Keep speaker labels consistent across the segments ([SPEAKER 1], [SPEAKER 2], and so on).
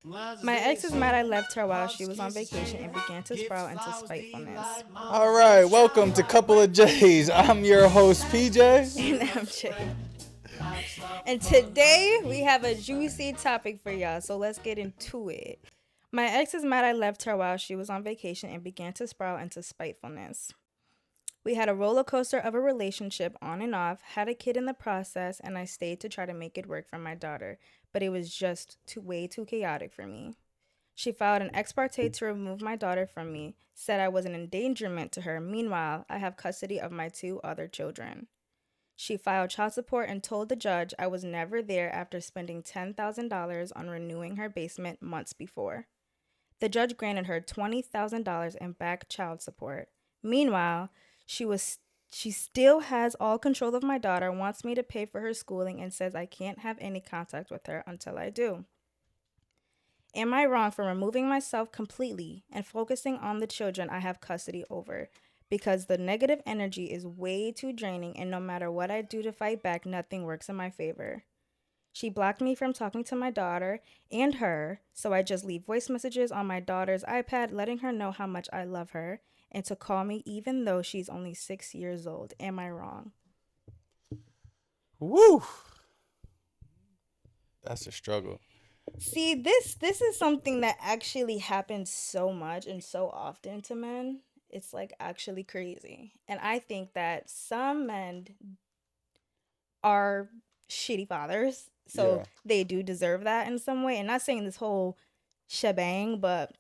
[SPEAKER 1] My ex is mad I left her while she was on vacation and began to sprout into spitefulness.
[SPEAKER 2] All right, welcome to Couple of J's. I'm your host, PJ.
[SPEAKER 1] And I'm Jay. And today we have a juicy topic for y'all, so let's get into it. My ex is mad I left her while she was on vacation and began to sprout into spitefulness. We had a roller coaster of a relationship on and off, had a kid in the process, and I stayed to try to make it work for my daughter, but it was just way too chaotic for me. She filed an ex parte to remove my daughter from me, said I was an endangerment to her. Meanwhile, I have custody of my two other children. She filed child support and told the judge I was never there after spending $10,000 on renewing her basement months before. The judge granted her $20,000 in back child support. Meanwhile, she was she still has all control of my daughter, wants me to pay for her schooling, and says I can't have any contact with her until I do. Am I wrong for removing myself completely and focusing on the children I have custody over? Because the negative energy is way too draining, and no matter what I do to fight back, nothing works in my favor. She blocked me from talking to my daughter and her, so I just leave voice messages on my daughter's iPad letting her know how much I love her and to call me even though she's only 6 years old. Am I wrong?
[SPEAKER 2] Woo! That's a struggle.
[SPEAKER 1] See, this is something that actually happens so much and so often to men. It's like actually crazy. And I think that some men are shitty fathers, so
[SPEAKER 2] Yeah.
[SPEAKER 1] they do deserve that in some way. And not saying this whole shebang, but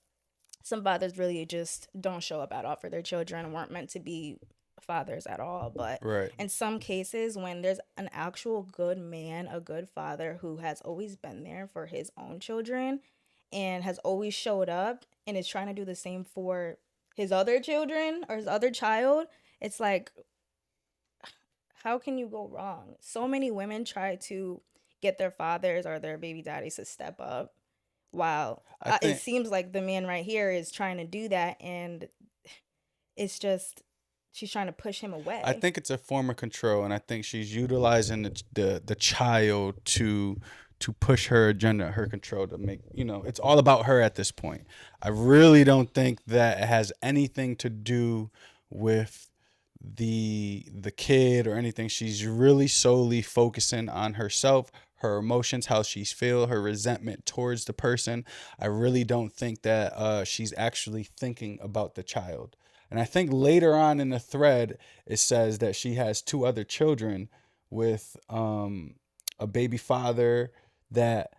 [SPEAKER 1] some fathers really just don't show up at all for their children, weren't meant to be fathers at all. But
[SPEAKER 2] Right.
[SPEAKER 1] in some cases, when there's an actual good man, a good father who has always been there for his own children and has always showed up and is trying to do the same for his other children or his other child, it's like, how can you go wrong? So many women try to get their fathers or their baby daddies to step up while
[SPEAKER 2] I
[SPEAKER 1] it
[SPEAKER 2] think
[SPEAKER 1] seems like the man right here is trying to do that, and it's just she's trying to push him
[SPEAKER 2] I
[SPEAKER 1] away.
[SPEAKER 2] think it's a form of control, and I think she's utilizing the child to push her agenda, her control to make it's all about her at this point. I really don't think that it has anything to do with the kid or anything. She's really solely focusing on herself, her emotions, how she's feel, her resentment towards the person. I really don't think that she's actually thinking about the child. And I think later on in the thread it says that she has two other children with a baby father that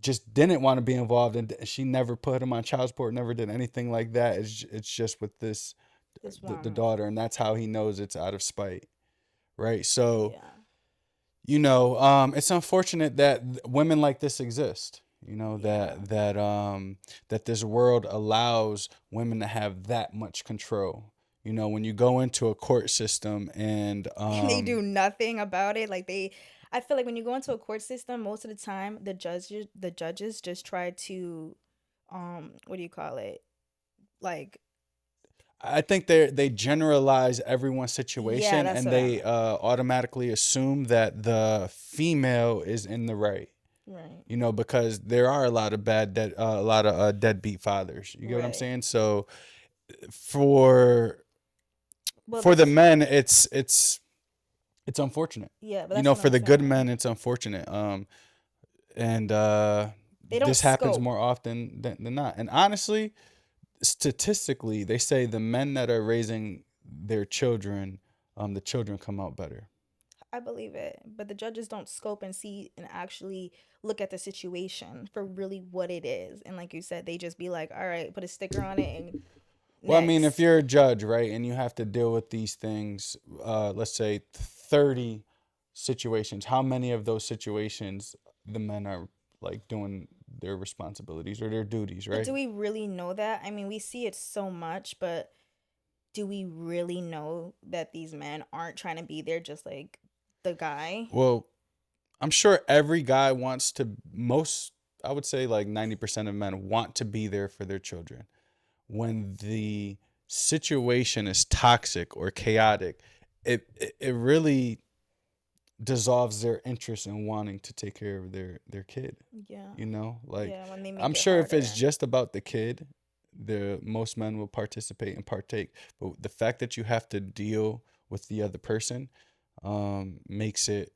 [SPEAKER 2] just didn't want to be involved, and she never put him on child support, never did anything like that. It's just with this
[SPEAKER 1] This
[SPEAKER 2] the
[SPEAKER 1] one,
[SPEAKER 2] daughter, and that's how he knows it's out of spite, right? So
[SPEAKER 1] yeah,
[SPEAKER 2] it's unfortunate that women like this exist.
[SPEAKER 1] yeah.
[SPEAKER 2] That this world allows women to have that much control. When you go into a court system and
[SPEAKER 1] And they do nothing about it. I feel like when you go into a court system, most of the time the judges just try to, what do you call it? Like,
[SPEAKER 2] I think they generalize everyone's
[SPEAKER 1] yeah,
[SPEAKER 2] situation,
[SPEAKER 1] that's
[SPEAKER 2] and
[SPEAKER 1] what I
[SPEAKER 2] they
[SPEAKER 1] meant.
[SPEAKER 2] automatically assume that the female is in the right.
[SPEAKER 1] Right,
[SPEAKER 2] Because there are a lot of a lot of deadbeat fathers. You get what I'm
[SPEAKER 1] right.
[SPEAKER 2] saying? So for
[SPEAKER 1] Well,
[SPEAKER 2] the
[SPEAKER 1] this,
[SPEAKER 2] men, it's unfortunate.
[SPEAKER 1] yeah, but that's what
[SPEAKER 2] For
[SPEAKER 1] I'm
[SPEAKER 2] the good
[SPEAKER 1] saying.
[SPEAKER 2] men, it's unfortunate. And
[SPEAKER 1] They don't
[SPEAKER 2] this happens
[SPEAKER 1] scope.
[SPEAKER 2] more often than not. And honestly, statistically, they say the men that are raising their children, the children come out better.
[SPEAKER 1] I believe it, but the judges don't scope and see and actually look at the situation for really what it is. And like you said, they just be like, "All right, put a sticker on it and
[SPEAKER 2] Well, I mean, if
[SPEAKER 1] next."
[SPEAKER 2] you're a judge, right, and you have to deal with these things, let's say 30 situations, how many of those situations the men are like doing their responsibilities or their duties,
[SPEAKER 1] But do
[SPEAKER 2] right?
[SPEAKER 1] we really know that? I mean, we see it so much, but do we really know that these men aren't trying to be there just like the guy?
[SPEAKER 2] Well, I'm sure every guy wants to, I would say like 90% of men want to be there for their children. When the situation is toxic or chaotic, it really dissolves their interest in wanting to take care of their kid.
[SPEAKER 1] Yeah.
[SPEAKER 2] You know, like
[SPEAKER 1] Yeah, when they
[SPEAKER 2] I'm
[SPEAKER 1] make it
[SPEAKER 2] sure if it's
[SPEAKER 1] harder.
[SPEAKER 2] just about the kid, the most men will participate and partake. But the fact that you have to deal with the other person, makes it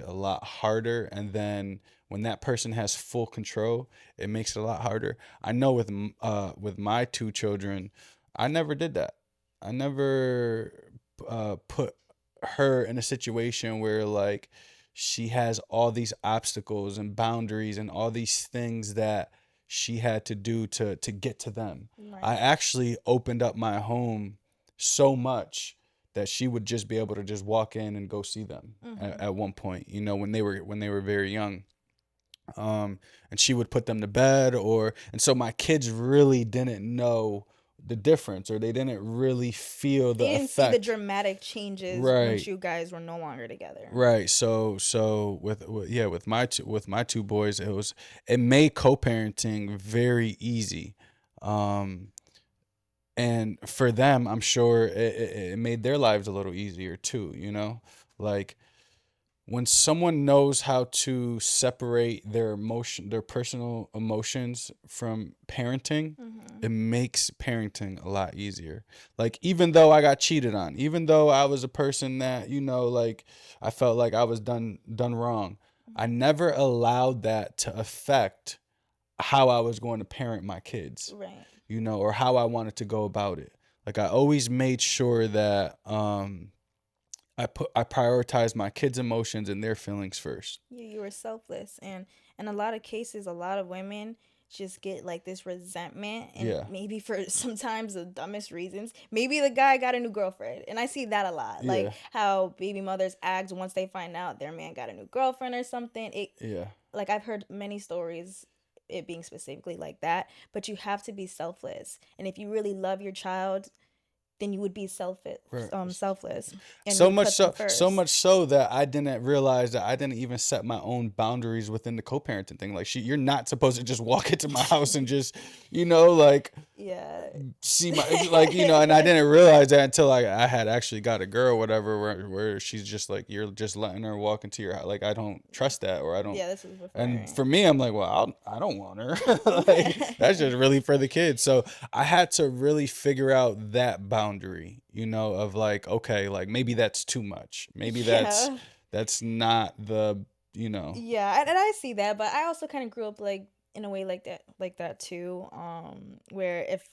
[SPEAKER 2] a lot harder. And then when that person has full control, it makes it a lot harder. I know with my two children, I never did that. I never put her in a situation where like she has all these obstacles and boundaries and all these things that she had to do to get to them. I
[SPEAKER 1] Right.
[SPEAKER 2] actually opened up my home so much that she would just be able to just walk in and go see them
[SPEAKER 1] Mm-hmm.
[SPEAKER 2] at one point, when they were very young. um and she would put them to bed, or and so my kids really didn't know the difference, or they didn't really feel
[SPEAKER 1] They
[SPEAKER 2] the
[SPEAKER 1] didn't see the
[SPEAKER 2] effect.
[SPEAKER 1] dramatic changes once
[SPEAKER 2] Right.
[SPEAKER 1] you guys were no longer together.
[SPEAKER 2] Right. So yeah, with my two boys, it made co-parenting very easy. Um and for them, I'm sure it made their lives a little easier too, Like when someone knows how to separate their personal emotions from parenting,
[SPEAKER 1] Mm-hmm.
[SPEAKER 2] it makes parenting a lot easier. Like even though I got cheated on, even though I was a person that, like I felt like I was done wrong, I never allowed that to affect how I was going to parent my kids,
[SPEAKER 1] Right.
[SPEAKER 2] or how I wanted to go about it. Like I always made sure that I prioritize my kids' emotions and their feelings first.
[SPEAKER 1] You were selfless, and in a lot of cases, a lot of women just get like this resentment, and
[SPEAKER 2] Yeah.
[SPEAKER 1] maybe for sometimes the dumbest reasons. Maybe the guy got a new girlfriend, and I see that a lot. Like
[SPEAKER 2] Yeah.
[SPEAKER 1] how baby mothers act once they find out their man got a new girlfriend or something. It
[SPEAKER 2] Yeah.
[SPEAKER 1] like I've heard many stories it being specifically like that, but you have to be selfless. And if you really love your child, then you would be
[SPEAKER 2] Right.
[SPEAKER 1] selfless, and you
[SPEAKER 2] So
[SPEAKER 1] would
[SPEAKER 2] much
[SPEAKER 1] put them
[SPEAKER 2] so
[SPEAKER 1] first.
[SPEAKER 2] much so that I didn't realize that I didn't even set my own boundaries within the co-parenting thing. Like you're not supposed to just walk into my house and just, like
[SPEAKER 1] Yeah.
[SPEAKER 2] see my like and I didn't realize that until I had actually got a girl or whatever, where she's just like, you're just letting her walk into your house. Like I don't trust that, or I don't.
[SPEAKER 1] Yeah, this was before,
[SPEAKER 2] And
[SPEAKER 1] right?
[SPEAKER 2] for me, I'm like, well, I don't want her. Like that's just really for the kids. So I had to really figure out that boundary, of like, okay, like maybe that's too much. Maybe that's
[SPEAKER 1] Yeah.
[SPEAKER 2] that's not the.
[SPEAKER 1] Yeah, and I see that, but I also kind of grew up like in a way like that too. Where if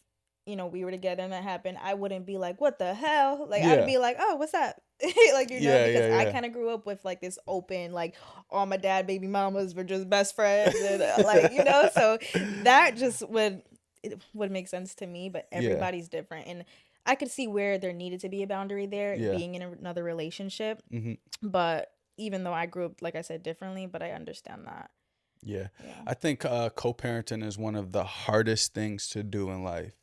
[SPEAKER 1] we were together and that happened, I wouldn't be like, "What the hell?" Like I'd
[SPEAKER 2] Yeah.
[SPEAKER 1] be like, "Oh, what's up?" Like
[SPEAKER 2] Yeah,
[SPEAKER 1] because
[SPEAKER 2] yeah,
[SPEAKER 1] I
[SPEAKER 2] yeah.
[SPEAKER 1] kind of grew up with like this open, like all my dad baby mamas were just best friends, and like so that just would make sense to me. But
[SPEAKER 2] Yeah.
[SPEAKER 1] everybody's different, and I could see where there needed to be a boundary there,
[SPEAKER 2] Yeah.
[SPEAKER 1] being in another relationship.
[SPEAKER 2] Hmm.
[SPEAKER 1] But even though I grew up, like I said, differently, but I understand that.
[SPEAKER 2] Yeah.
[SPEAKER 1] Yeah.
[SPEAKER 2] I think co-parenting is one of the hardest things to do in life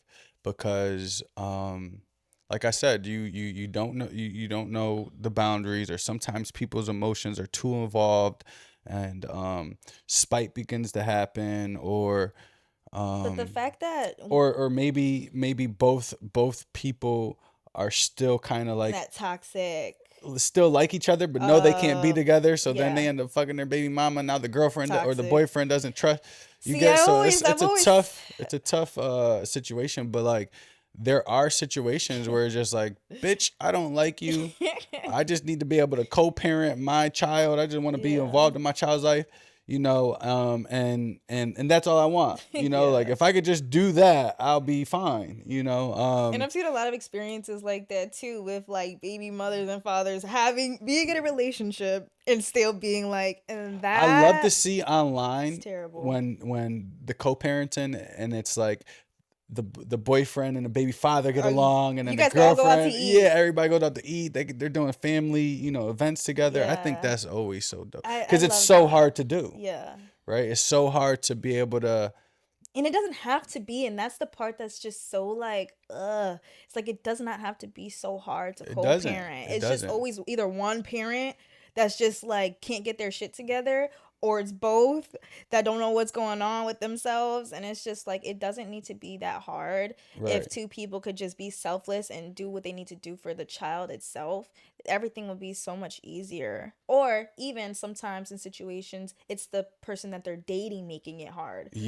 [SPEAKER 2] because like I said, you don't know you don't know the boundaries, or sometimes people's emotions are too involved, and spite begins to happen,
[SPEAKER 1] But the
[SPEAKER 2] um
[SPEAKER 1] fact that
[SPEAKER 2] or maybe both people are still kind of
[SPEAKER 1] in
[SPEAKER 2] like
[SPEAKER 1] that toxic,
[SPEAKER 2] still like each other, but know they can't be
[SPEAKER 1] uh,
[SPEAKER 2] together. So then they
[SPEAKER 1] yeah,
[SPEAKER 2] end up fucking their baby mama. Now the girlfriend or the
[SPEAKER 1] toxic.
[SPEAKER 2] boyfriend doesn't trust. You
[SPEAKER 1] See,
[SPEAKER 2] get so
[SPEAKER 1] I've
[SPEAKER 2] it's a
[SPEAKER 1] always,
[SPEAKER 2] tough situation. But like there are situations where it's just like, bitch, I don't like you. I just need to be able to co-parent my child. I just want to be
[SPEAKER 1] yeah,
[SPEAKER 2] involved in my child's life, and that's all I want. Like
[SPEAKER 1] yeah.
[SPEAKER 2] if I could just do that, I'll be fine.
[SPEAKER 1] And I've seen a lot of experiences like that too, with like baby mothers and fathers being in a relationship and still being like, and
[SPEAKER 2] I love to
[SPEAKER 1] that
[SPEAKER 2] see
[SPEAKER 1] is
[SPEAKER 2] online
[SPEAKER 1] terrible.
[SPEAKER 2] when the co-parenting, and it's like the boyfriend and the baby father get
[SPEAKER 1] Or
[SPEAKER 2] along, and then
[SPEAKER 1] you
[SPEAKER 2] the
[SPEAKER 1] guys can all go out to
[SPEAKER 2] girlfriend, yeah,
[SPEAKER 1] eat.
[SPEAKER 2] everybody goes out to eat. They're doing family, events together. I think
[SPEAKER 1] Yeah,
[SPEAKER 2] that's always so dope
[SPEAKER 1] I
[SPEAKER 2] because it's
[SPEAKER 1] love
[SPEAKER 2] so
[SPEAKER 1] that.
[SPEAKER 2] hard to do,
[SPEAKER 1] Yeah.
[SPEAKER 2] right? It's so hard to be able to.
[SPEAKER 1] And it doesn't have to be, and that's the part that's just so like, it's like it does not have to be so hard to
[SPEAKER 2] It doesn't.
[SPEAKER 1] co-parent.
[SPEAKER 2] It
[SPEAKER 1] It's just
[SPEAKER 2] doesn't.
[SPEAKER 1] always either one parent that's just like can't get their shit together, or it's both, that don't know what's going on with themselves. And it's just like, it doesn't need to be that hard. If
[SPEAKER 2] Right.
[SPEAKER 1] two people could just be selfless and do what they need to do for the child itself, everything will be so much easier. Or even sometimes in situations, it's the person that they're dating making it hard, that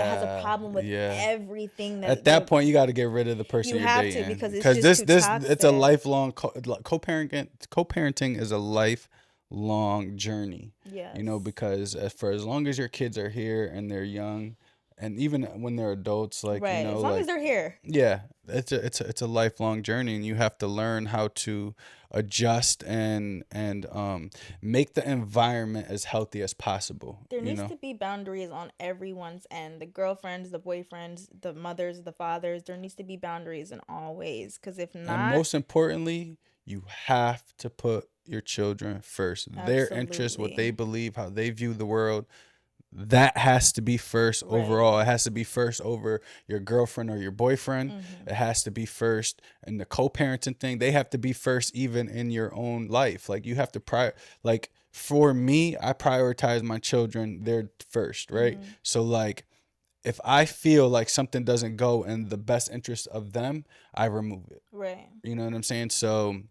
[SPEAKER 1] has a
[SPEAKER 2] Yeah.
[SPEAKER 1] problem with
[SPEAKER 2] Yeah.
[SPEAKER 1] everything
[SPEAKER 2] At
[SPEAKER 1] that
[SPEAKER 2] that
[SPEAKER 1] the
[SPEAKER 2] point, you got to get rid of the person
[SPEAKER 1] you
[SPEAKER 2] you're
[SPEAKER 1] have to,
[SPEAKER 2] dating
[SPEAKER 1] because it's
[SPEAKER 2] because
[SPEAKER 1] just
[SPEAKER 2] this
[SPEAKER 1] too
[SPEAKER 2] this it's a
[SPEAKER 1] toxic.
[SPEAKER 2] lifelong co-parenting. Co-parenting is a lifelong journey. You know,
[SPEAKER 1] Yes.
[SPEAKER 2] because for as long as your kids are here and they're young, and even when they're adults, like
[SPEAKER 1] Right. As long as
[SPEAKER 2] like
[SPEAKER 1] they're here.
[SPEAKER 2] yeah, it's a lifelong journey, and you have to learn how to adjust and make the environment as healthy as possible.
[SPEAKER 1] There
[SPEAKER 2] You
[SPEAKER 1] needs
[SPEAKER 2] know,
[SPEAKER 1] to be boundaries on everyone's end. The girlfriends, the boyfriends, the mothers, the fathers. There needs to be boundaries in all ways. Because if
[SPEAKER 2] and
[SPEAKER 1] not,
[SPEAKER 2] most importantly, you have to put your children first. Their interests, what
[SPEAKER 1] absolutely.
[SPEAKER 2] they believe, how they view the world, that has to be first
[SPEAKER 1] Right.
[SPEAKER 2] overall. It has to be first over your girlfriend or your boyfriend.
[SPEAKER 1] Mm-hmm.
[SPEAKER 2] It has to be first. And the co-parenting thing, they have to be first even in your own life. Like you have to like for me, I prioritize my children. They're first, right?
[SPEAKER 1] Mm-hmm.
[SPEAKER 2] So like if I feel like something doesn't go in the best interest of them, I remove it.
[SPEAKER 1] Right.
[SPEAKER 2] You know what I'm saying? So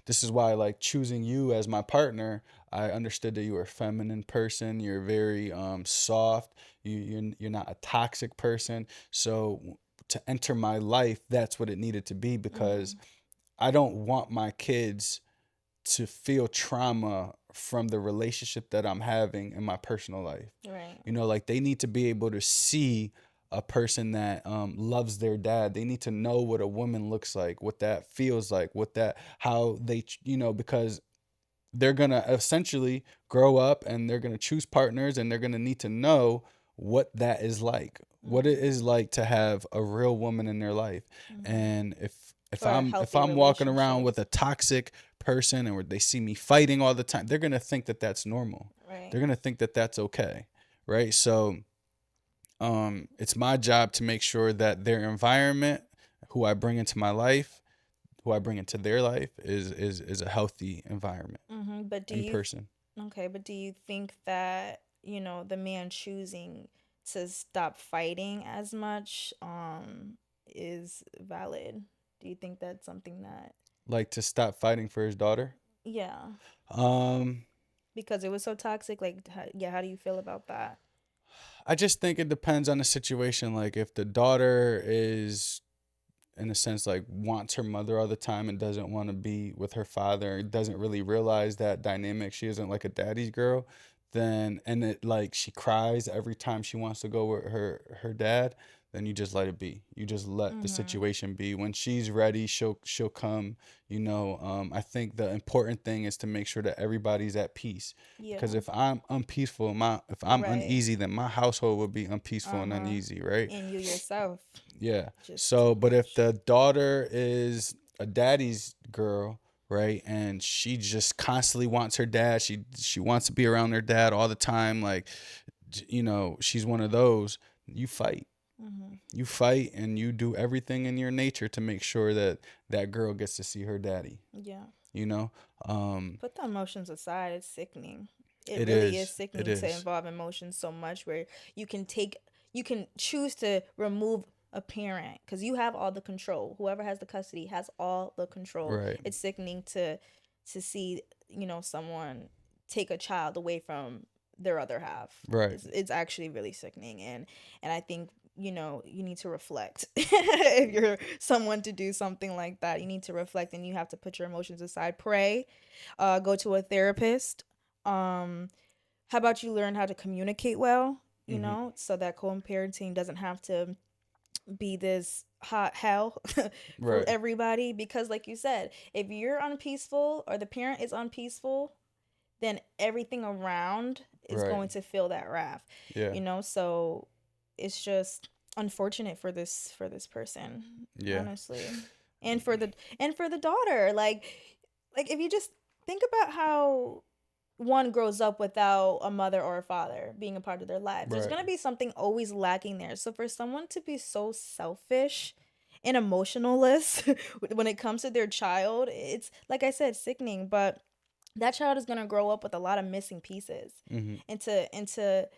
[SPEAKER 2] this is why like choosing you as my partner, I understood that you were a feminine person. You're very soft. You're not a toxic person. So to enter my life, that's what it needed to be because
[SPEAKER 1] Mm-hmm.
[SPEAKER 2] I don't want my kids to feel trauma from the relationship that I'm having in my personal life.
[SPEAKER 1] Right.
[SPEAKER 2] You know, like they need to be able to see a person that loves their dad. They need to know what a woman looks like, what that feels like, what that, how they, because they're going to essentially grow up and they're going to choose partners and they're going to need to know what that is like, what it
[SPEAKER 1] Mm-hmm.
[SPEAKER 2] is like to have a real woman in their life.
[SPEAKER 1] Mm-hmm.
[SPEAKER 2] And if
[SPEAKER 1] Or a
[SPEAKER 2] if
[SPEAKER 1] healthy
[SPEAKER 2] I'm walking around
[SPEAKER 1] relationship.
[SPEAKER 2] with a toxic person and where they see me fighting all the time, they're going to think that that's normal.
[SPEAKER 1] Right.
[SPEAKER 2] They're going to think that that's okay. Right? So it's my job to make sure that their environment, who I bring into my life, who I bring into their life is a healthy environment
[SPEAKER 1] Mm-hmm. But do
[SPEAKER 2] and
[SPEAKER 1] you
[SPEAKER 2] person.
[SPEAKER 1] Okay, but do you think that, the man choosing to stop fighting as much is valid? Do you think that's something that,
[SPEAKER 2] Like to stop fighting for his daughter.
[SPEAKER 1] yeah,
[SPEAKER 2] Um,
[SPEAKER 1] because it was so toxic, like yeah, how do you feel about that?
[SPEAKER 2] I just think it depends on the situation. Like if the daughter is in a sense like wants her mother all the time and doesn't want to be with her father, doesn't really realize that dynamic, she isn't like a daddy's girl, then and it like she cries every time she wants to go with her dad, then you just let it be. You just let the
[SPEAKER 1] Mhm.
[SPEAKER 2] situation be. When she's ready, she'll come. I think the important thing is to make sure that everybody's at peace, because
[SPEAKER 1] Yeah.
[SPEAKER 2] if I'm unpeaceful, my if I'm
[SPEAKER 1] Right.
[SPEAKER 2] uneasy, then my household will be unpeaceful and
[SPEAKER 1] Uh-huh.
[SPEAKER 2] uneasy, right?
[SPEAKER 1] And you yourself,
[SPEAKER 2] Yeah.
[SPEAKER 1] just too
[SPEAKER 2] So, but if
[SPEAKER 1] much.
[SPEAKER 2] the daughter is a daddy's girl, right, and she just constantly wants her dad, she wants to be around her dad all the time, like, she's one of those. You fight.
[SPEAKER 1] Mhm.
[SPEAKER 2] You fight, and you do everything in your nature to make sure that that girl gets to see her daddy.
[SPEAKER 1] Yeah.
[SPEAKER 2] You know, um,
[SPEAKER 1] Put the emotions aside. It's sickening. It
[SPEAKER 2] it
[SPEAKER 1] really is
[SPEAKER 2] is. It
[SPEAKER 1] sickening to
[SPEAKER 2] is.
[SPEAKER 1] involve emotions so much where you can take, you can choose to remove a parent because you have all the control. Whoever has the custody has all the control.
[SPEAKER 2] Right.
[SPEAKER 1] It's sickening to see, someone take a child away from their other half.
[SPEAKER 2] Right.
[SPEAKER 1] It's actually really sickening, and I think, you need to reflect. If you're someone to do something like that, you need to reflect and you have to put your emotions aside. Pray, go to a therapist. Um, how about you learn how to communicate well,
[SPEAKER 2] Mm-hmm.
[SPEAKER 1] so that co-parenting doesn't have to be this hot hell for
[SPEAKER 2] Right.
[SPEAKER 1] everybody. Because, like you said, if you're unpeaceful or the parent is unpeaceful, then everything around is
[SPEAKER 2] Right.
[SPEAKER 1] going to feel that wrath,
[SPEAKER 2] Yeah.
[SPEAKER 1] So it's just unfortunate for this person,
[SPEAKER 2] Yeah.
[SPEAKER 1] honestly. And for the daughter, like if you just think about how one grows up without a mother or a father being a part of their lives, there's
[SPEAKER 2] Right.
[SPEAKER 1] going to be something always lacking there. So for someone to be so selfish and emotionalist when it comes to their child, it's, like I said, sickening. But that child is going to grow up with a lot of missing pieces.
[SPEAKER 2] Hmm.
[SPEAKER 1] And to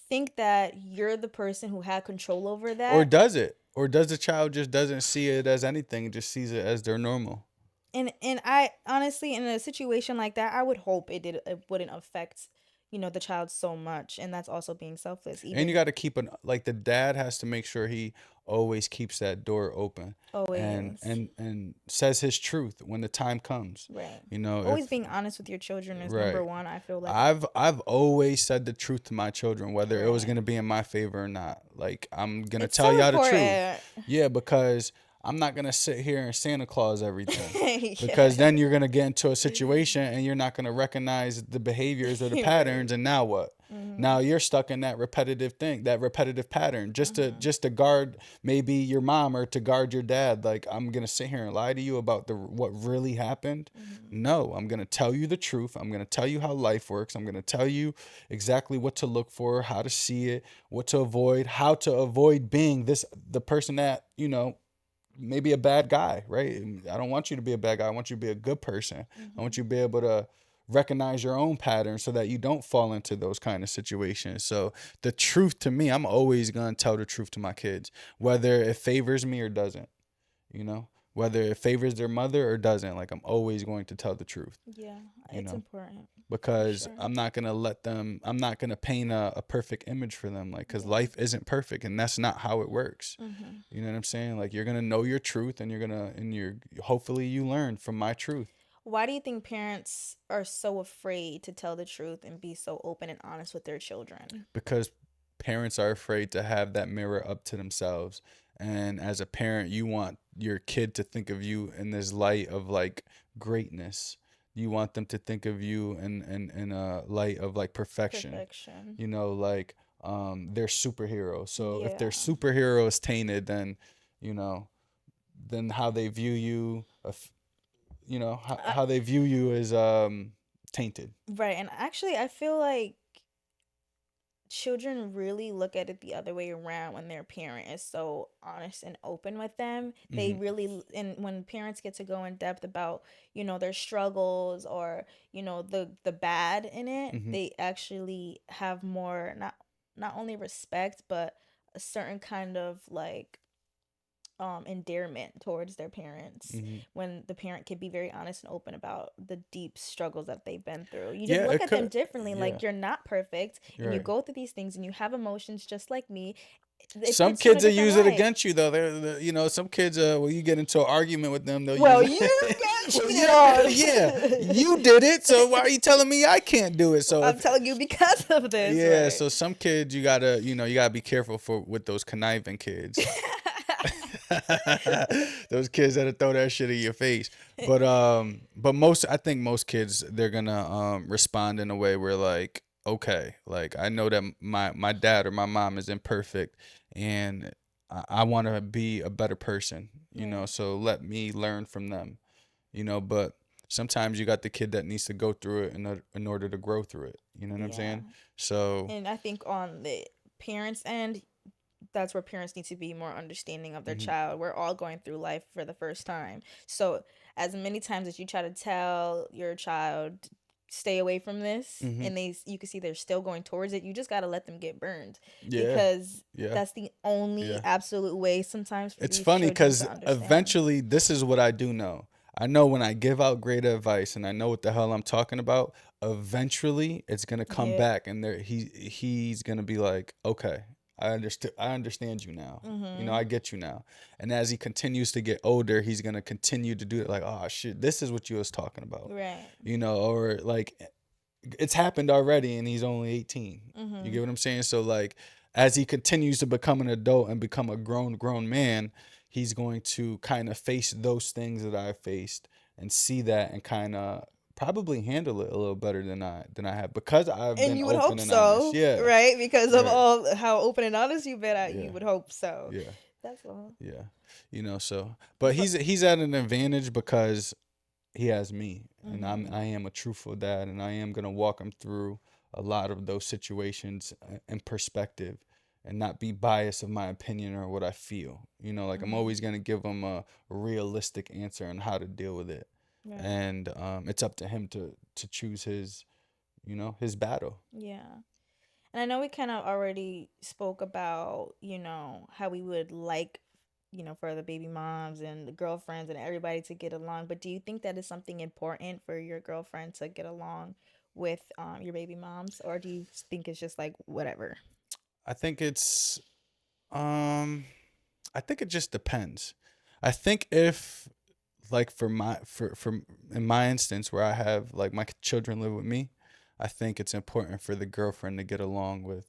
[SPEAKER 1] think that you're the person who had control over
[SPEAKER 2] Or
[SPEAKER 1] that.
[SPEAKER 2] does it? Or does the child just doesn't see it as anything, just sees it as their normal?
[SPEAKER 1] And I honestly, in a situation like that, I would hope it wouldn't affect, the child so much, and that's also being selfless.
[SPEAKER 2] And you
[SPEAKER 1] Even
[SPEAKER 2] got to keep an like the dad has to make sure he always keeps that door open and
[SPEAKER 1] always.
[SPEAKER 2] says his truth when the time comes.
[SPEAKER 1] Right.
[SPEAKER 2] You know,
[SPEAKER 1] Always
[SPEAKER 2] if
[SPEAKER 1] being honest with your children is number
[SPEAKER 2] right.
[SPEAKER 1] one. I feel like
[SPEAKER 2] I've always said the truth to my children, whether it was
[SPEAKER 1] right.
[SPEAKER 2] gonna be in my favor or not. Like I'm gonna
[SPEAKER 1] It's
[SPEAKER 2] tell
[SPEAKER 1] so
[SPEAKER 2] y'all the truth.
[SPEAKER 1] important.
[SPEAKER 2] Yeah, because I'm not gonna sit here and Santa Claus everything.
[SPEAKER 1] Yeah.
[SPEAKER 2] Because then you're gonna get into a situation and you're not gonna recognize the behaviors or the
[SPEAKER 1] Right.
[SPEAKER 2] patterns, and now what?
[SPEAKER 1] Mhm.
[SPEAKER 2] Now you're stuck in that repetitive thing, that repetitive pattern,
[SPEAKER 1] Mhm.
[SPEAKER 2] just to guard maybe your mom or to guard your dad. Like I'm gonna sit here and lie to you about the what really happened.
[SPEAKER 1] Mhm.
[SPEAKER 2] No, I'm gonna tell you the truth. I'm gonna tell you how life works. I'm gonna tell you exactly what to look for, how to see it, what to avoid, how to avoid being the person that maybe a bad guy, right? And I don't want you to be a bad guy. I want you to be a good person. I want
[SPEAKER 1] Mhm.
[SPEAKER 2] you to be able to recognize your own patterns so that you don't fall into those kind of situations. So the truth to me, I'm always going to tell the truth to my kids, whether it favors me or doesn't, you know, whether it favors their mother or doesn't. Like I'm always going to tell the truth,
[SPEAKER 1] Yeah,
[SPEAKER 2] you
[SPEAKER 1] it's
[SPEAKER 2] know,
[SPEAKER 1] important for
[SPEAKER 2] because
[SPEAKER 1] sure.
[SPEAKER 2] I'm not going to paint a perfect image for them. Like, cause
[SPEAKER 1] Yeah.
[SPEAKER 2] life isn't perfect and that's not how it works.
[SPEAKER 1] Mhm.
[SPEAKER 2] You know what I'm saying? Like you're gonna know your truth, and you're hopefully you learn from my truth.
[SPEAKER 1] Why do you think parents are so afraid to tell the truth and be so open and honest with their children?
[SPEAKER 2] Because parents are afraid to have that mirror up to themselves, and as a parent, you want your kid to think of you in this light of like greatness. You want them to think of you in a light of like perfection.
[SPEAKER 1] Perfection.
[SPEAKER 2] Like they're superheroes. So if their
[SPEAKER 1] Yeah.
[SPEAKER 2] superhero is tainted, then you know then how they view you
[SPEAKER 1] I,
[SPEAKER 2] how they view you is tainted.
[SPEAKER 1] right. And actually, I feel like children really look at it the other way around when their parent is so honest and open with them. They
[SPEAKER 2] Hmm.
[SPEAKER 1] really, and when parents get to go in depth about, their struggles or, the bad in it,
[SPEAKER 2] Hmm.
[SPEAKER 1] they actually have more, not only respect, but a certain kind of like endearment towards their parents
[SPEAKER 2] Hmm.
[SPEAKER 1] when the parent can be very honest and open about the deep struggles that they've been through. You just
[SPEAKER 2] Yeah,
[SPEAKER 1] look
[SPEAKER 2] it
[SPEAKER 1] at them
[SPEAKER 2] could.
[SPEAKER 1] differently,
[SPEAKER 2] Yeah,
[SPEAKER 1] like you're not perfect
[SPEAKER 2] you're
[SPEAKER 1] and you
[SPEAKER 2] right.
[SPEAKER 1] go through these things and you have emotions just like me. It
[SPEAKER 2] Some
[SPEAKER 1] hits you in a
[SPEAKER 2] kids will
[SPEAKER 1] different
[SPEAKER 2] use it
[SPEAKER 1] light.
[SPEAKER 2] against you though. Some kids, when you get into an argument with them, they'll use
[SPEAKER 1] Well,
[SPEAKER 2] it.
[SPEAKER 1] you got
[SPEAKER 2] Well,
[SPEAKER 1] cheated
[SPEAKER 2] yeah,
[SPEAKER 1] on.
[SPEAKER 2] yeah, you did it. So why are you telling me I can't do it? So
[SPEAKER 1] I'm
[SPEAKER 2] if
[SPEAKER 1] telling you because of this,
[SPEAKER 2] yeah,
[SPEAKER 1] right?
[SPEAKER 2] so some kids you gotta be careful for with those conniving kids. Those kids that throw that shit in your face. But I think most kids they're gonna respond in a way where like, okay, like I know that my dad or my mom is imperfect, and I want to be a better person,
[SPEAKER 1] Right.
[SPEAKER 2] so let me learn from them, but sometimes you got the kid that needs to go through it in order to grow through it. You know what I'm
[SPEAKER 1] Yeah.
[SPEAKER 2] saying? So,
[SPEAKER 1] And I think on the parents' end, that's where parents need to be more understanding of their
[SPEAKER 2] hmm.
[SPEAKER 1] child. We're all going through life for the first time. So, as many times as you try to tell your child stay away from this
[SPEAKER 2] Hmm.
[SPEAKER 1] and you can see they're still going towards it, you just got to let them get burned
[SPEAKER 2] Yeah,
[SPEAKER 1] because
[SPEAKER 2] yeah,
[SPEAKER 1] that's the only
[SPEAKER 2] yeah.
[SPEAKER 1] absolute way sometimes for
[SPEAKER 2] It's
[SPEAKER 1] these
[SPEAKER 2] funny
[SPEAKER 1] children
[SPEAKER 2] because
[SPEAKER 1] to understand.
[SPEAKER 2] eventually, this is what I do know. I know when I give out great advice and I know what the hell I'm talking about. Eventually, it's gonna come
[SPEAKER 1] Yeah.
[SPEAKER 2] back, and he's gonna be like, okay, I understand you now. I
[SPEAKER 1] Mhm.
[SPEAKER 2] get you now. And as he continues to get older, he's gonna continue to do it. Like, oh shit, this is what you was talking about.
[SPEAKER 1] Right.
[SPEAKER 2] Or like it's happened already, and he's only 18. You get
[SPEAKER 1] Mhm.
[SPEAKER 2] what I'm saying? So like as he continues to become an adult and become a grown man, he's going to kind of face those things that I faced and see that and kind of probably handle it a little better than I have because I've
[SPEAKER 1] And
[SPEAKER 2] been
[SPEAKER 1] you would
[SPEAKER 2] open
[SPEAKER 1] hope
[SPEAKER 2] and honest.
[SPEAKER 1] so,
[SPEAKER 2] Yeah.
[SPEAKER 1] right? Because of
[SPEAKER 2] Right.
[SPEAKER 1] all how open and honest you've been at,
[SPEAKER 2] Yeah.
[SPEAKER 1] you would hope so.
[SPEAKER 2] Yeah.
[SPEAKER 1] That's all.
[SPEAKER 2] Yeah. So but
[SPEAKER 1] But
[SPEAKER 2] he's at an advantage because he has me, and
[SPEAKER 1] mhm.
[SPEAKER 2] I am a truthful dad, and I am going to walk him through a lot of those situations in perspective and not be biased of my opinion or what I feel. Like I'm
[SPEAKER 1] Mhm.
[SPEAKER 2] always going to give him a realistic answer on how to deal with it.
[SPEAKER 1] Right.
[SPEAKER 2] and it's up to him to choose his, his battle.
[SPEAKER 1] Yeah. And I know we kind of already spoke about, how we would like, for the baby moms and the girlfriends and everybody to get along. But do you think that is something important for your girlfriend to get along with your baby moms? Or do you think it's just like whatever?
[SPEAKER 2] I think it's um I think it just depends. I think if, like, for in my instance where I have, like, my children live with me, I think it's important for the girlfriend to get along with,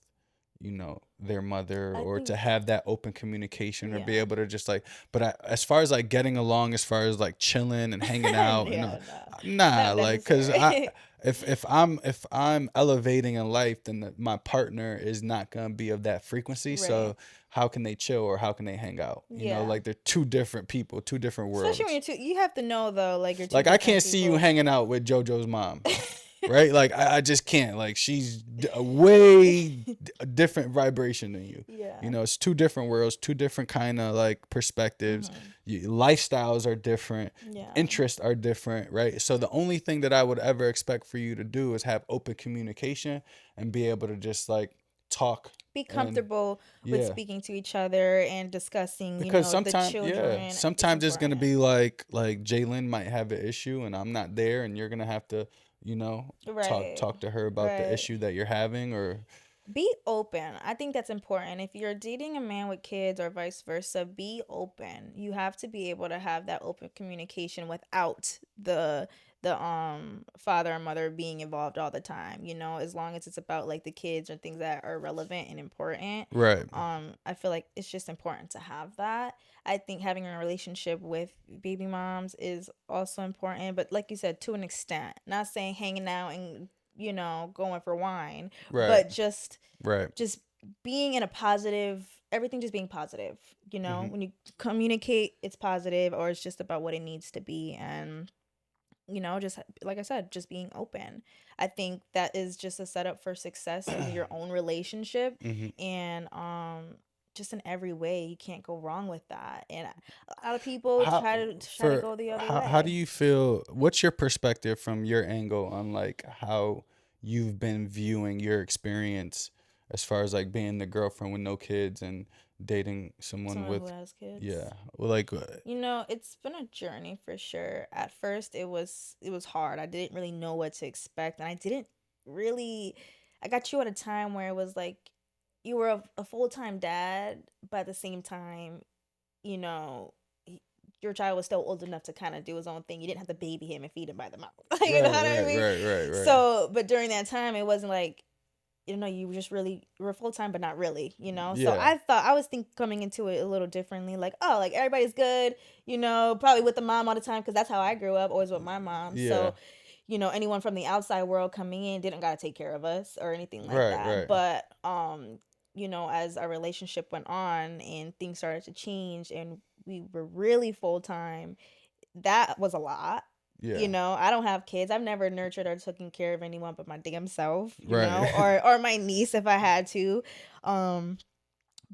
[SPEAKER 2] their mother,
[SPEAKER 1] I
[SPEAKER 2] or
[SPEAKER 1] think,
[SPEAKER 2] to have that open communication, or be
[SPEAKER 1] yeah.
[SPEAKER 2] able to just, like, but as far as, like, getting along, as far as, like, chilling and hanging out, and
[SPEAKER 1] Yeah, no,
[SPEAKER 2] nah,
[SPEAKER 1] not
[SPEAKER 2] like, cuz I
[SPEAKER 1] necessary.
[SPEAKER 2] if I'm elevating in life, then my partner is not going to be of that frequency.
[SPEAKER 1] Right.
[SPEAKER 2] So how can they chill, or how can they hang out?
[SPEAKER 1] Yeah.
[SPEAKER 2] Like, they're two different people, two different
[SPEAKER 1] Especially when
[SPEAKER 2] worlds.
[SPEAKER 1] you have to know though, like you're two
[SPEAKER 2] Like, I
[SPEAKER 1] different
[SPEAKER 2] can't see you
[SPEAKER 1] people.
[SPEAKER 2] hanging out with JoJo's mom, right? Like, I just can't. Like, she's a way a different vibration than you.
[SPEAKER 1] Yeah.
[SPEAKER 2] It's two different worlds, two different kind of, like, perspectives.
[SPEAKER 1] Hmm.
[SPEAKER 2] Lifestyles are different,
[SPEAKER 1] Yeah.
[SPEAKER 2] interests are different, right? So the only thing that I would ever expect for you to do is have open communication and be able to just, like, talk.
[SPEAKER 1] Be
[SPEAKER 2] And
[SPEAKER 1] comfortable with
[SPEAKER 2] yeah,
[SPEAKER 1] speaking to each other and discussing,
[SPEAKER 2] because
[SPEAKER 1] the
[SPEAKER 2] sometimes, yeah,
[SPEAKER 1] children. It's
[SPEAKER 2] sometimes it's gonna
[SPEAKER 1] important.
[SPEAKER 2] be like Jalen might have an issue and I'm not there, and you're gonna have to, talk
[SPEAKER 1] Right.
[SPEAKER 2] talk to her about the
[SPEAKER 1] Right.
[SPEAKER 2] issue that you're having, or
[SPEAKER 1] Be open. I think that's important. If you're dating a man with kids or vice versa, be open. You have to be able to have that open communication without the father and mother being involved all the time, as long as it's about like the kids or things that are relevant and important.
[SPEAKER 2] right,
[SPEAKER 1] I feel like it's just important to have that. I think having a relationship with baby moms is also important, but like you said, to an extent. Not saying hanging out and going for wine,
[SPEAKER 2] right,
[SPEAKER 1] but
[SPEAKER 2] right.
[SPEAKER 1] just being in a positive, everything just being positive.
[SPEAKER 2] Hmm.
[SPEAKER 1] When you communicate, it's positive, or it's just about what it needs to be. And just like I said, just being open. I think that is just a setup for success in your own relationship.
[SPEAKER 2] Hmm.
[SPEAKER 1] And just in every way, you can't go wrong with that. And a lot of people
[SPEAKER 2] How
[SPEAKER 1] try to
[SPEAKER 2] for
[SPEAKER 1] go the other
[SPEAKER 2] how do
[SPEAKER 1] way.
[SPEAKER 2] you feel? What's your perspective from your angle on, like, how you've been viewing your experience as far as, like, being the girlfriend with no kids and dating someone
[SPEAKER 1] Someone who
[SPEAKER 2] with,
[SPEAKER 1] has kids.
[SPEAKER 2] yeah, well, like,
[SPEAKER 1] It's been a journey for sure. At first it was hard. I didn't really know what to expect, and I didn't really I got you at a time where it was like you were a full-time dad, but at the same time, you know, your child was still old enough to kind of do his own thing. You didn't have to baby him and feed him by the mouth. You know
[SPEAKER 2] right,
[SPEAKER 1] what I
[SPEAKER 2] right,
[SPEAKER 1] mean?
[SPEAKER 2] right, right, right.
[SPEAKER 1] So, but during that time, it wasn't like you were just really you were full time, but not really. So
[SPEAKER 2] Yeah,
[SPEAKER 1] I was coming into it a little differently, like like everybody's good, probably with the mom all the time because that's how I grew up, always with my mom.
[SPEAKER 2] yeah,
[SPEAKER 1] So anyone from the outside world coming in didn't gotta take care of us or anything like
[SPEAKER 2] right,
[SPEAKER 1] that.
[SPEAKER 2] right,
[SPEAKER 1] But as our relationship went on and things started to change and we were really full time, that was a lot.
[SPEAKER 2] yeah,
[SPEAKER 1] I don't have kids. I've never nurtured or taken care of anyone but my damn self,
[SPEAKER 2] right.
[SPEAKER 1] or my niece if I had to. Um,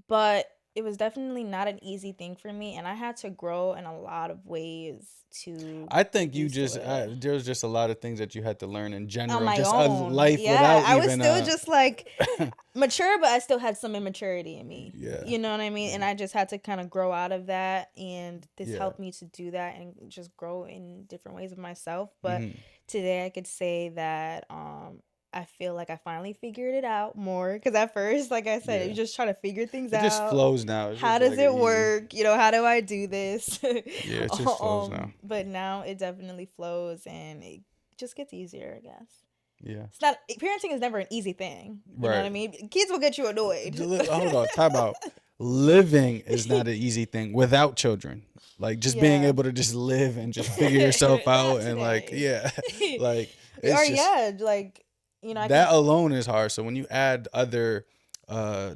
[SPEAKER 1] but it was definitely not an easy thing for me, and I had to grow in a lot of ways to
[SPEAKER 2] I
[SPEAKER 1] get
[SPEAKER 2] think you
[SPEAKER 1] used to
[SPEAKER 2] just
[SPEAKER 1] it
[SPEAKER 2] there's just a lot of things that you had to learn in
[SPEAKER 1] on
[SPEAKER 2] general,
[SPEAKER 1] my
[SPEAKER 2] just a
[SPEAKER 1] own.
[SPEAKER 2] life
[SPEAKER 1] Yeah,
[SPEAKER 2] without
[SPEAKER 1] I was
[SPEAKER 2] even
[SPEAKER 1] still just like mature, but I still had some immaturity in me.
[SPEAKER 2] yeah,
[SPEAKER 1] You know what I mean?
[SPEAKER 2] yeah,
[SPEAKER 1] And I just had to kind of grow out of that. And this
[SPEAKER 2] yeah.
[SPEAKER 1] helped me to do that and just grow in different ways of myself. But
[SPEAKER 2] Hmm.
[SPEAKER 1] today I could say that I feel like I finally figured it out more. Because at first, like I said, you
[SPEAKER 2] Yeah.
[SPEAKER 1] just try to figure things
[SPEAKER 2] It just
[SPEAKER 1] out.
[SPEAKER 2] flows now. It's
[SPEAKER 1] How
[SPEAKER 2] just
[SPEAKER 1] does
[SPEAKER 2] like
[SPEAKER 1] it
[SPEAKER 2] a easy.
[SPEAKER 1] work? How do I do this?
[SPEAKER 2] Yeah, it just flows now.
[SPEAKER 1] But now it definitely flows and it just gets easier, I guess.
[SPEAKER 2] Yeah.
[SPEAKER 1] It's not parenting is never an easy thing. You know what I
[SPEAKER 2] Right.
[SPEAKER 1] mean? Kids will get you annoyed.
[SPEAKER 2] Hold on. Time out. Living is not an easy thing without children. Like, just being
[SPEAKER 1] Yeah.
[SPEAKER 2] able to just live and just figure yourself out,
[SPEAKER 1] Not
[SPEAKER 2] and, like,
[SPEAKER 1] today.
[SPEAKER 2] yeah, like, it's
[SPEAKER 1] Or
[SPEAKER 2] just
[SPEAKER 1] yeah, like I can
[SPEAKER 2] that alone is hard. So when you add other uh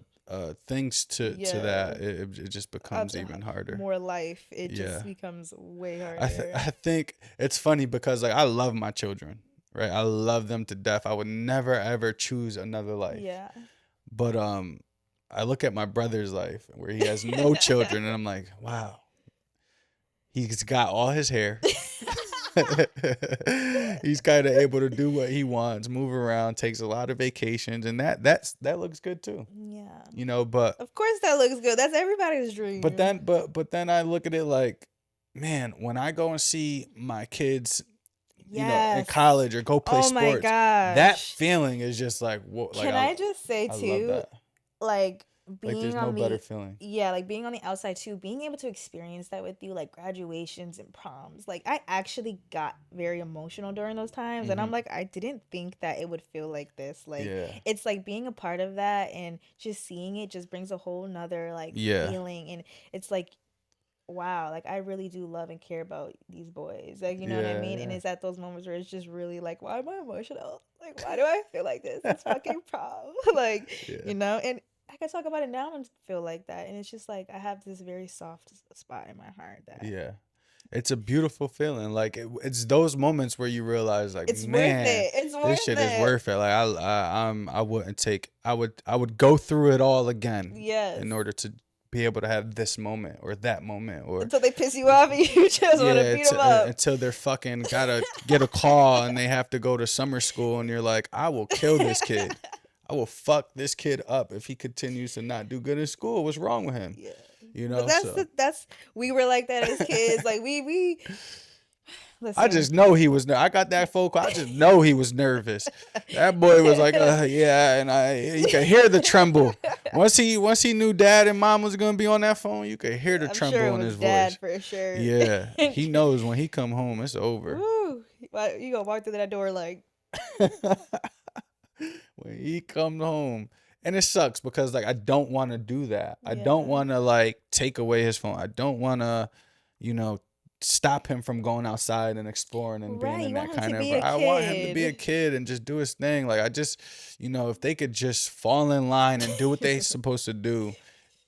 [SPEAKER 2] things to
[SPEAKER 1] yeah,
[SPEAKER 2] that, it just becomes
[SPEAKER 1] other
[SPEAKER 2] even harder.
[SPEAKER 1] more life. It
[SPEAKER 2] Yeah.
[SPEAKER 1] just becomes way harder.
[SPEAKER 2] I think it's funny because, like, I love my children, right? I love them to death. I would never ever choose another life.
[SPEAKER 1] Yeah.
[SPEAKER 2] But I look at my brother's life where he has no children, and I'm like, wow, he's got all his hair. He's kind of able to do what he wants, move around, takes a lot of vacations, and that looks good too.
[SPEAKER 1] Yeah.
[SPEAKER 2] You know, but
[SPEAKER 1] Of course that looks good. That's everybody's dream.
[SPEAKER 2] then I look at it like, man, when I go and see my kids, you know, in
[SPEAKER 1] Yes.
[SPEAKER 2] college or go play
[SPEAKER 1] Oh my
[SPEAKER 2] sports, that
[SPEAKER 1] gosh.
[SPEAKER 2] feeling is just like, what? Like
[SPEAKER 1] Can I just say
[SPEAKER 2] I love
[SPEAKER 1] too,
[SPEAKER 2] that.
[SPEAKER 1] like
[SPEAKER 2] Like
[SPEAKER 1] being
[SPEAKER 2] there's no
[SPEAKER 1] on
[SPEAKER 2] better
[SPEAKER 1] the
[SPEAKER 2] feeling.
[SPEAKER 1] yeah, like being on the outside too, being able to experience that with you, like graduations and proms. Like I actually got very emotional during those times, and I'm
[SPEAKER 2] Hmm.
[SPEAKER 1] like, I didn't think that it would feel like this. Like
[SPEAKER 2] Yeah.
[SPEAKER 1] it's like being a part of that and just seeing it just brings a whole nother like
[SPEAKER 2] Yeah.
[SPEAKER 1] feeling, and it's like wow, like I really do love and care about these boys. Like, you know what I
[SPEAKER 2] Yeah.
[SPEAKER 1] mean? And
[SPEAKER 2] Yeah.
[SPEAKER 1] it's at those moments where it's just really like, why am I emotional? Like, why do I feel like this? It's fucking prom. Like,
[SPEAKER 2] Yeah.
[SPEAKER 1] you know, and I can talk about it now and feel like that. And it's just like I have this very soft spot in my heart that
[SPEAKER 2] Yeah. It's a beautiful feeling. Like it's those moments where you realize, like,
[SPEAKER 1] it's worth
[SPEAKER 2] man,
[SPEAKER 1] it. It's
[SPEAKER 2] this
[SPEAKER 1] worth
[SPEAKER 2] shit is
[SPEAKER 1] it.
[SPEAKER 2] worth it. Like I wouldn't take. I would go through it all again
[SPEAKER 1] Yes.
[SPEAKER 2] in order to be able to have this moment or that moment or
[SPEAKER 1] Until they piss you off and you just want to
[SPEAKER 2] yeah,
[SPEAKER 1] beat them up.
[SPEAKER 2] until they're fucking gotta get a call and they have to go to summer school and you're like, I will kill this kid. I will fuck this kid up if he continues to not do good in school. What's wrong with him?
[SPEAKER 1] Yeah.
[SPEAKER 2] You
[SPEAKER 1] But
[SPEAKER 2] know, so
[SPEAKER 1] that's we were like that as kids. Like we
[SPEAKER 2] I
[SPEAKER 1] listen.
[SPEAKER 2] just know he was. I got that phone call. I just know he was nervous. That boy was like, yeah, and you could hear the tremble. Once he knew dad and mom was gonna be on that phone, you could hear the
[SPEAKER 1] I'm sure it
[SPEAKER 2] tremble in
[SPEAKER 1] was
[SPEAKER 2] his
[SPEAKER 1] dad
[SPEAKER 2] voice.
[SPEAKER 1] for sure.
[SPEAKER 2] Yeah, he knows when he come home, it's over.
[SPEAKER 1] Woo! You gonna walk through that door like
[SPEAKER 2] When he comes home, and it sucks because like I don't want to do that. I don't
[SPEAKER 1] yeah.
[SPEAKER 2] want to like take away his phone. I don't want to, you know, stop him from going outside and exploring and being
[SPEAKER 1] Right,
[SPEAKER 2] in
[SPEAKER 1] you want
[SPEAKER 2] that
[SPEAKER 1] him to
[SPEAKER 2] kind of.
[SPEAKER 1] be a
[SPEAKER 2] I want him to be a
[SPEAKER 1] kid.
[SPEAKER 2] kid and just do his thing. Like I just, you know, if they could just fall in line and do what they supposed to do,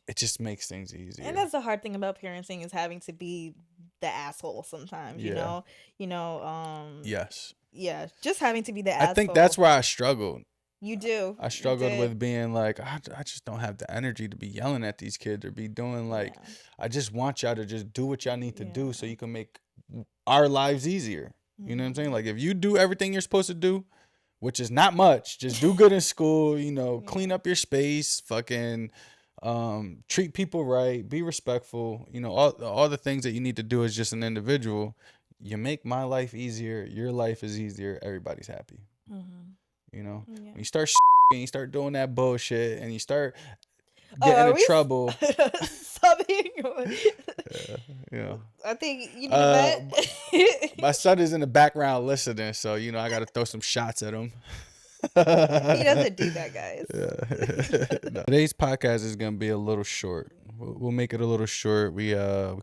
[SPEAKER 2] it just makes things
[SPEAKER 1] And
[SPEAKER 2] easier.
[SPEAKER 1] that's the hard thing about parenting is having to be the asshole sometimes, you
[SPEAKER 2] Yeah.
[SPEAKER 1] know? You know,
[SPEAKER 2] Yes.
[SPEAKER 1] yeah, just having to be the
[SPEAKER 2] I think that's
[SPEAKER 1] asshole.
[SPEAKER 2] where I struggled.
[SPEAKER 1] You do.
[SPEAKER 2] I
[SPEAKER 1] You
[SPEAKER 2] struggled
[SPEAKER 1] did.
[SPEAKER 2] with being like, I just don't have the energy to be yelling at these kids or be doing like,
[SPEAKER 1] Yeah.
[SPEAKER 2] I just want y'all to just do what y'all need to do so
[SPEAKER 1] Yeah.
[SPEAKER 2] you can make our lives easier. You know what I'm saying?
[SPEAKER 1] Mhm.
[SPEAKER 2] Like, if you do everything you're supposed to do, which is not much, just do good in school, you know, clean
[SPEAKER 1] Yeah.
[SPEAKER 2] up your space, fucking treat people right, be respectful, you know, all the things that you need to do as just an individual. You make my life easier, your life is easier, everybody's happy.
[SPEAKER 1] Mhm.
[SPEAKER 2] You know,
[SPEAKER 1] Yeah.
[SPEAKER 2] when you start and you start doing that bullshit and you start
[SPEAKER 1] Oh,
[SPEAKER 2] getting
[SPEAKER 1] are
[SPEAKER 2] in
[SPEAKER 1] we
[SPEAKER 2] trouble,
[SPEAKER 1] subbing?
[SPEAKER 2] you know,
[SPEAKER 1] I think you need a
[SPEAKER 2] uh, my
[SPEAKER 1] vet.
[SPEAKER 2] son is in the background listening, so you know I got to throw some shots at him.
[SPEAKER 1] He doesn't do that, guys.
[SPEAKER 2] No. Today's podcast is gonna be a little short. We'll make it a little short. We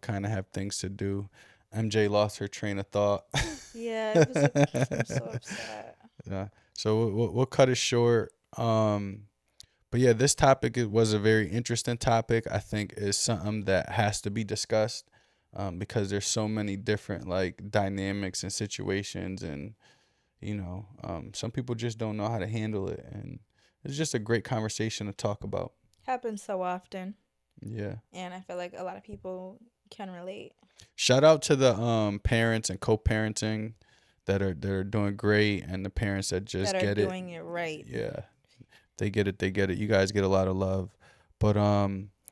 [SPEAKER 2] kind of have things to do. MJ lost her train of thought.
[SPEAKER 1] Yeah, it was like I'm so upset.
[SPEAKER 2] Yeah. So we'll cut it short. But yeah, this topic was a very interesting topic. I think is something that has to be discussed because there's so many different like dynamics and situations, and you know, some people just don't know how to handle it, and it's just a great conversation to talk about.
[SPEAKER 1] Happens so often,
[SPEAKER 2] Yeah.
[SPEAKER 1] and I feel like a lot of people can relate.
[SPEAKER 2] Shout out to the parents and co-parenting that are doing great, and the parents that
[SPEAKER 1] That
[SPEAKER 2] just
[SPEAKER 1] are
[SPEAKER 2] get it.
[SPEAKER 1] doing it right.
[SPEAKER 2] Yeah. They get it. They get it. You guys get a lot of love. But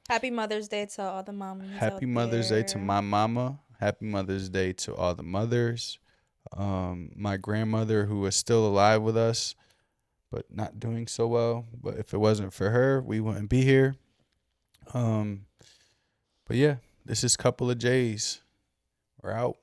[SPEAKER 1] Happy Mother's Day to all the moms out
[SPEAKER 2] happy Mother's Day to
[SPEAKER 1] there.
[SPEAKER 2] my mama. Happy Mother's Day to all the mothers. My grandmother who is still alive with us, but not doing so well. But if it wasn't for her, we wouldn't be here. Um, but yeah, this is Couple of J's. We're out.